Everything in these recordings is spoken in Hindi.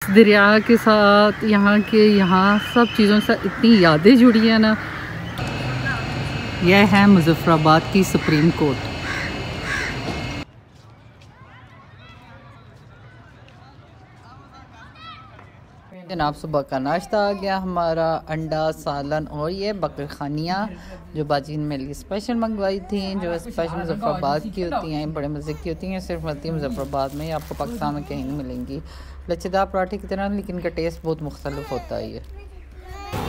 दरिया के साथ यहाँ सब चीज़ों से इतनी यादें जुड़ी हैं ना। यह है मुज़फ़्फ़राबाद की सुप्रीम कोर्ट। जनाब सुबह का नाश्ता आ गया हमारा, अंडा सालन और ये बकरखानियाँ जो बाजी ने मेरे लिए स्पेशल मंगवाई थी, जो स्पेशल मुज़फ़्फ़राबाद की होती हैं, बड़े मज़े की होती हैं, सिर्फ मिलती है मुज़फ़्फ़राबाद में, आपको पाकिस्तान में कहीं नहीं मिलेंगी। लच्छेदार पराठे की तरह, लेकिन इनका टेस्ट बहुत मुख्तलिफ होता है। ये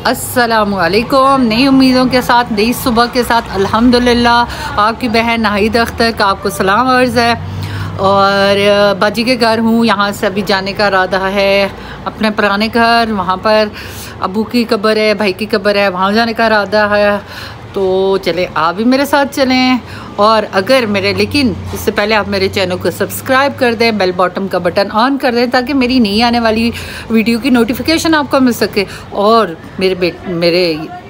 अस्सलामुअलैकुम, नई उम्मीदों के साथ नई सुबह के साथ अल्हम्दुलिल्लाह आपकी बहन नाहिद अख्तर का आपको सलाम अर्ज़ है। और बाजी के घर हूँ, यहाँ से अभी जाने का इरादा है अपने पुराने घर। वहाँ पर अबू की कब्र है, भाई की कब्र है, वहाँ जाने का इरादा है। तो चले आप भी मेरे साथ चलें। और अगर लेकिन इससे पहले आप मेरे चैनल को सब्सक्राइब कर दें, बेल बॉटम का बटन ऑन कर दें, ताकि मेरी नई आने वाली वीडियो की नोटिफिकेशन आपको मिल सके। और मेरे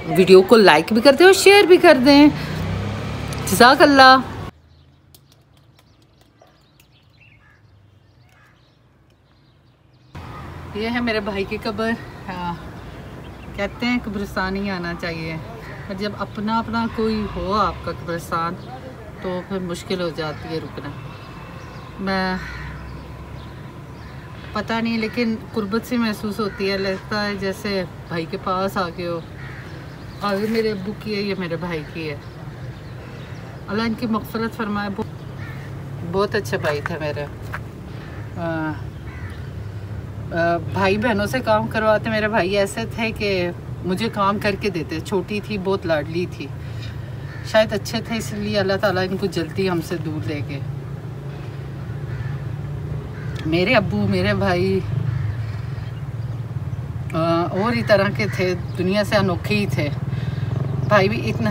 वीडियो को लाइक भी कर दें और शेयर भी कर दें। जज़ाकल्लाह। ये है मेरे भाई की कब्र। कहते हैं कब्रिस्तान ही आना चाहिए, पर जब अपना अपना कोई हो आपका कब्रिस्तान तो फिर मुश्किल हो जाती है रुकना। मैं पता नहीं, लेकिन कुर्बत से महसूस होती है, लगता है जैसे भाई के पास आ गए हो। आगे मेरे अब्बू की है, ये मेरे भाई की है। अल्लाह इनकी मग़फ़िरत फरमाए। बहुत अच्छा भाई था मेरा। भाई बहनों से काम करवाते मेरे भाई ऐसे थे कि मुझे काम करके देते। छोटी थी, बहुत लाडली थी, शायद अच्छे थे, इसलिए अल्लाह ताला इनको जल्दी हमसे दूर ले गए। मेरे अब्बू मेरे भाई और ही तरह के थे, दुनिया से अनोखे ही थे। भाई भी इतना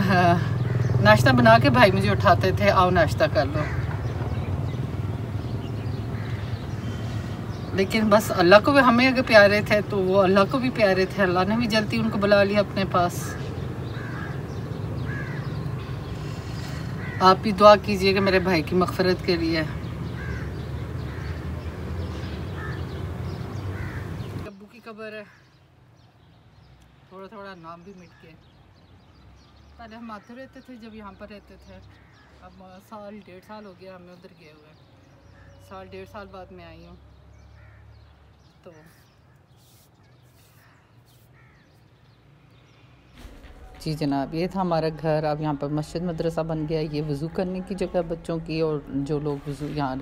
नाश्ता बना के भाई मुझे उठाते थे, आओ नाश्ता कर लो। लेकिन बस अल्लाह को भी, हमें अगर प्यारे थे तो वो अल्लाह को भी प्यारे थे। अल्लाह ने भी जल्दी उनको बुला लिया अपने पास। आप भी दुआ कीजिएगा मेरे भाई की मग़फ़िरत के लिए। अब्बू की कब्र है, थोड़ा थोड़ा नाम भी मिट के। पहले हम आते रहते थे जब यहाँ पर रहते थे। अब साल 1.5 साल हो गया हमें उधर गए हुए। साल 1.5 साल बाद मैं आई हूँ। तो जी जनाब, ये था हमारा घर। अब यहाँ पर मस्जिद मदरसा बन गया। ये वज़ू करने की जगह बच्चों की, और जो लोग वज़ू यहाँ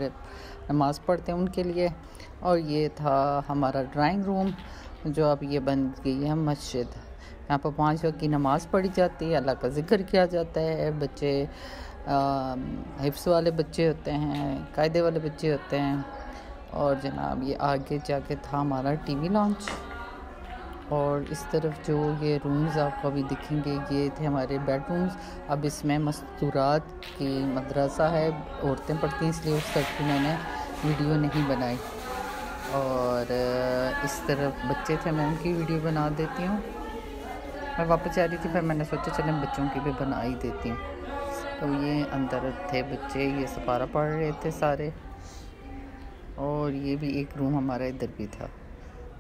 नमाज़ पढ़ते हैं उनके लिए। और ये था हमारा ड्राइंग रूम, जो अब ये बन गई है मस्जिद। यहाँ पर 5 वक्त की नमाज़ पढ़ी जाती है, अल्लाह का ज़िक्र किया जाता है। बच्चे हिफ्ज़ वाले बच्चे होते हैं, कायदे वाले बच्चे होते हैं। और जनाब ये आगे जाके था हमारा टीवी लॉन्च। और इस तरफ जो ये रूम्स आपको अभी दिखेंगे, ये थे हमारे बेडरूम्स। अब इसमें मस्तूरात की मदरसा है, औरतें पढ़ती हैं, इसलिए उस तक की मैंने वीडियो नहीं बनाई। और इस तरफ बच्चे थे, मैं उनकी वीडियो बना देती हूँ। मैं वापस जा रही थी, फिर मैंने सोचा चलें बच्चों की भी बना ही देती हूँ। तो ये अंदर थे बच्चे, ये सपारा पढ़ रहे थे सारे। और ये भी एक रूम हमारा इधर भी था।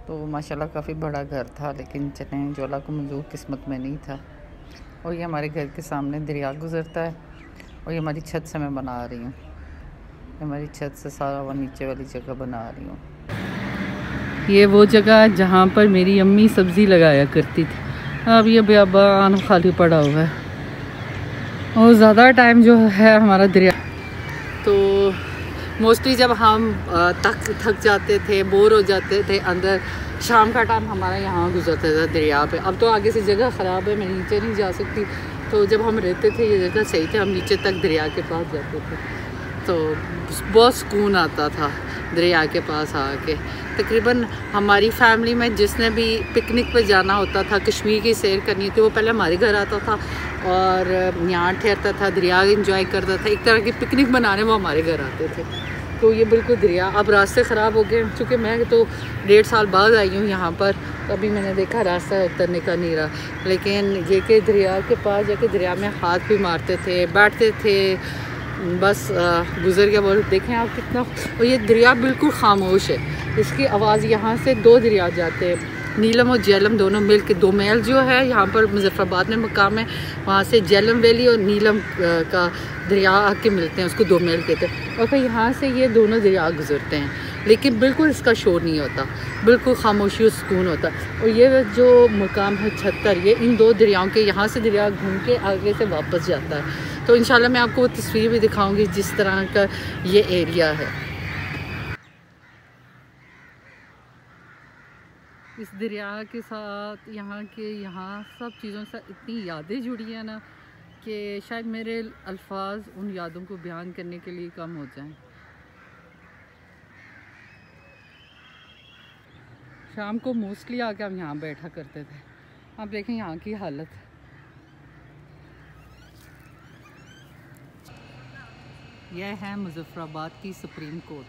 तो माशाल्लाह काफ़ी बड़ा घर था, लेकिन चलें जो अल्लाह को मंजूर किस्मत में नहीं था। और ये हमारे घर के सामने दरिया गुज़रता है। और ये हमारी छत से मैं बना रही हूँ, हमारी छत से सारा वो नीचे वाली जगह बना रही हूँ। ये वो जगह जहाँ पर मेरी अम्मी सब्ज़ी लगाया करती थी। अब ये बियाबान खाली पड़ा हुआ है। और ज़्यादा टाइम जो है हमारा दरिया, तो मोस्टली जब हम थक जाते थे, बोर हो जाते थे अंदर, शाम का टाइम हमारा यहाँ गुजरता था दरिया पे। अब तो आगे से जगह ख़राब है, मैं नीचे नहीं जा सकती। तो जब हम रहते थे ये जगह सही थी, हम नीचे तक दरिया के पास जाते थे, तो बहुत सुकून आता था दरिया के पास आके। तकरीबन हमारी फैमिली में जिसने भी पिकनिक पे जाना होता था, कश्मीर की सैर करनी थी, वो पहले हमारे घर आता था और यहाँ ठहरता था, दरिया एंजॉय करता था। एक तरह की पिकनिक बनाने वो हमारे घर आते थे। तो ये बिल्कुल दरिया, अब रास्ते ख़राब हो गए, चूँकि मैं तो 1.5 साल बाद आई हूँ यहाँ पर, तो अभी मैंने देखा रास्ता उतरने का नहीं रहा। लेकिन ये कि दरिया के पास जाके दरिया में हाथ भी मारते थे, बैठते थे, बस गुज़र के बोल। देखें आप कितना, और ये दरिया बिल्कुल खामोश है, इसकी आवाज़ यहाँ से 2 दरिया जाते हैं, नीलम और झेलम दोनों मिल के। 2 महल जो है यहाँ पर मुजफ्फराबाद में मकाम है, वहाँ से झेलम वैली और नीलम का दरिया आके मिलते हैं, उसको 2 महल कहते हैं। और फिर यहाँ से ये दोनों दरिया गुजरते हैं, लेकिन बिल्कुल इसका शोर नहीं होता, बिल्कुल खामोशी और सुकून होता। और ये जो मकाम है छत्तर, ये इन 2 दरियाओं के, यहाँ से दरिया घूम के आगे से वापस जाता है। तो इंशाल्लाह मैं आपको वो तस्वीर भी दिखाऊंगी जिस तरह का ये एरिया है। इस दरिया के साथ यहाँ सब चीज़ों से इतनी यादें जुड़ी हैं ना कि शायद मेरे अल्फाज उन यादों को बयान करने के लिए कम हो जाएं। शाम को मोस्टली आके हम यहाँ बैठा करते थे। आप देखें यहाँ की हालत। यह है मुजफ्फराबाद की सुप्रीम कोर्ट।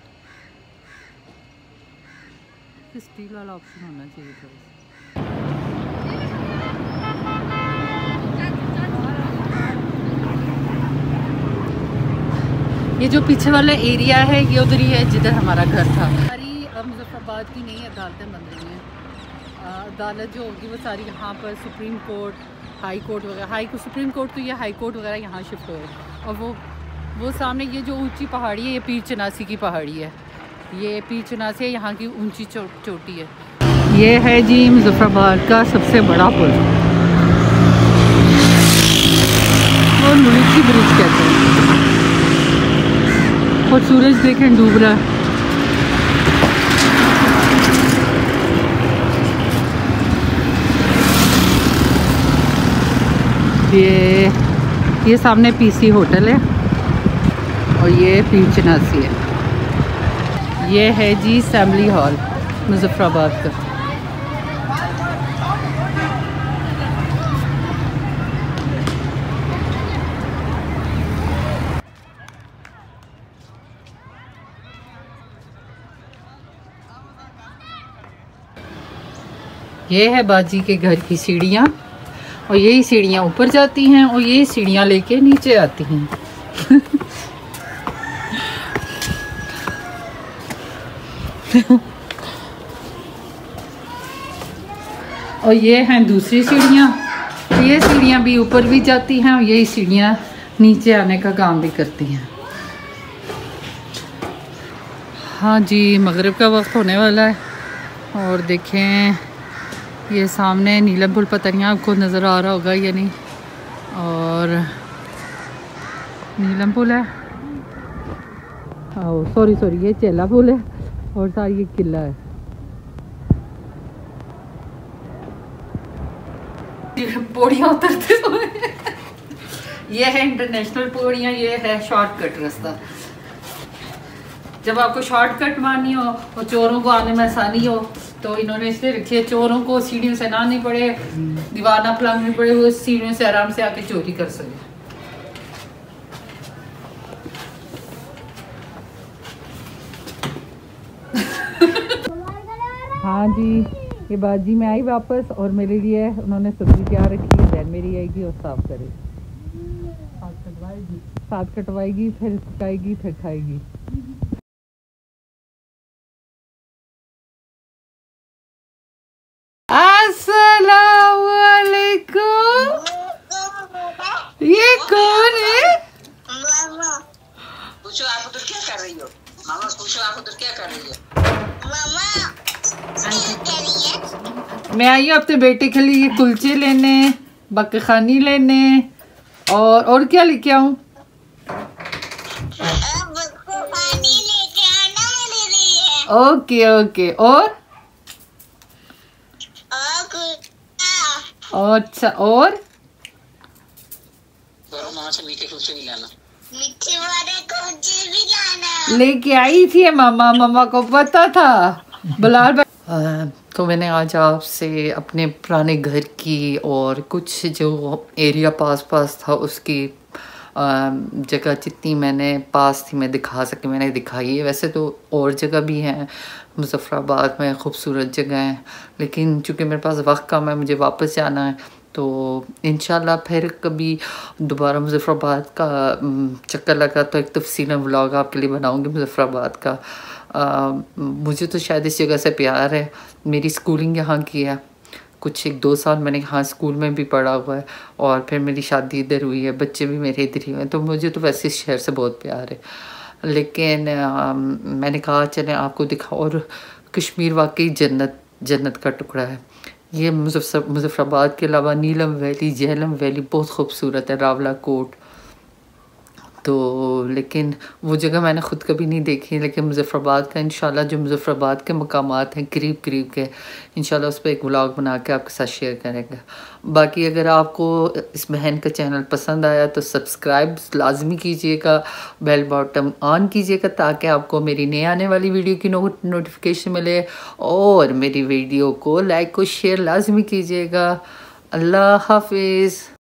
स्टील वाला ऑप्शन होना चाहिए था। ये जो पीछे वाला एरिया है ये उधर ही है जिधर हमारा घर था। हमारी मुजफ्फराबाद की नई अदालतें बन रही हैं। अदालत जो होगी वो सारी यहाँ पर सुप्रीम कोर्ट, हाई कोर्ट वगैरह, सुप्रीम कोर्ट तो ये हाई कोर्ट वगैरह यहाँ शिफ्ट हो। और वो सामने ये जो ऊंची पहाड़ी है, ये पीर चनासी की पहाड़ी है। ये पीर चनासी है, यहाँ की ऊंची चोटी है। ये है जी मुजफ्फराबाद का सबसे बड़ा पुल, वो मुल्की ब्रिज कहते हैं। और सूरज देखें डूब रहा है। ये सामने पीसी होटल है और ये पीर चनासी है। ये है जी असेंबली हॉल मुजफ्फराबाद का। ये है बाजी के घर की सीढ़ियाँ, और यही सीढ़ियाँ ऊपर जाती हैं और यही सीढ़ियाँ लेके नीचे आती हैं। और ये हैं दूसरी सीढ़ियाँ, ये सीढ़ियाँ भी ऊपर भी जाती हैं और यही सीढ़ियाँ नीचे आने का काम भी करती हैं। हाँ जी, मगरिब का वक्त होने वाला है और देखें ये सामने नीलम पुल, पता नहीं आपको नज़र आ रहा होगा या नहीं। और नीलम पुल है, सॉरी ये चेला पुल है और सारी ये किला है। पौड़ियाँ उतरते हुए ये है इंटरनेशनल पौड़ियाँ, ये है शॉर्टकट रास्ता। जब आपको शॉर्टकट मारनी हो और चोरों को आने में आसानी हो तो इन्होंने इसलिए रखी है, चोरों को सीढ़ियों से ना आनी पड़े, दीवार ना फलांगनी पड़े, वो सीढ़ियों से आराम से आके चोरी कर सके। हाँ जी, ये बाजी में आई वापस और मेरे लिए उन्होंने सब्जी तैयार रखी है। दैन मेरी आएगी और साफ करेगी, साथ कटवाएगी, फिर पकाएगी, फिर खाएगी। अस्सलाम वालेकुम। ये कौन है? मामा पूछो आप उधर क्या कर रही हो? मामा पूछो आप उधर क्या कर रही हो? मामा मैं आई हूँ अपने बेटे के लिए कुलचे लेने, बकखानी लेने और क्या लेके आऊँ? Okay okay. और अच्छा, और मामा से मीठे कुलचे भी लाना, मीठे वाले कुलचे भी लाना। लेके आई थी मामा को पता था। बिलाल तो मैंने आज आपसे अपने पुराने घर की और कुछ जो एरिया पास था उसकी जगह जितनी मैंने पास थी मैं दिखा सके मैंने दिखाई है। वैसे तो और जगह भी हैं मुजफ्फराबाद में, खूबसूरत जगह हैं, लेकिन चूँकि मेरे पास वक्त कम है, मुझे वापस जाना है, तो इंशाल्लाह फिर कभी दोबारा मुजफ्फराबाद का चक्कर लगा तो एक तफसीला व्लॉग आपके लिए बनाऊंगी मुजफ्फराबाद का। मुझे तो शायद इस जगह से प्यार है। मेरी स्कूलिंग यहाँ की है, कुछ 1-2 साल मैंने यहाँ स्कूल में भी पढ़ा हुआ है और फिर मेरी शादी इधर हुई है, बच्चे भी मेरे इधर ही हुए हैं, तो मुझे तो वैसे इस शहर से बहुत प्यार है। लेकिन मैंने कहा चलें आपको दिखाओ। और कश्मीर वाकई जन्नत जन्नत का टुकड़ा है। ये मुज़फ़्फ़राबाद के अलावा नीलम वैली, झेलम वैली बहुत खूबसूरत है, रावला कोट। तो लेकिन वो जगह मैंने ख़ुद कभी नहीं देखी, लेकिन मुज़फ़्फ़राबाद का इंशाल्लाह जो मुज़फ़्फ़राबाद के मकामात हैं करीब करीब के, इंशाल्लाह उस पर एक व्लॉग बना के आपके साथ शेयर करेंगे। बाकी अगर आपको इस बहन का चैनल पसंद आया तो सब्सक्राइब लाजमी कीजिएगा, बेल बटन ऑन कीजिएगा ताकि आपको मेरी नई आने वाली वीडियो की नोटिफिकेशन मिले, और मेरी वीडियो को लाइक और शेयर लाजमी कीजिएगा। अल्लाह हाफिज़।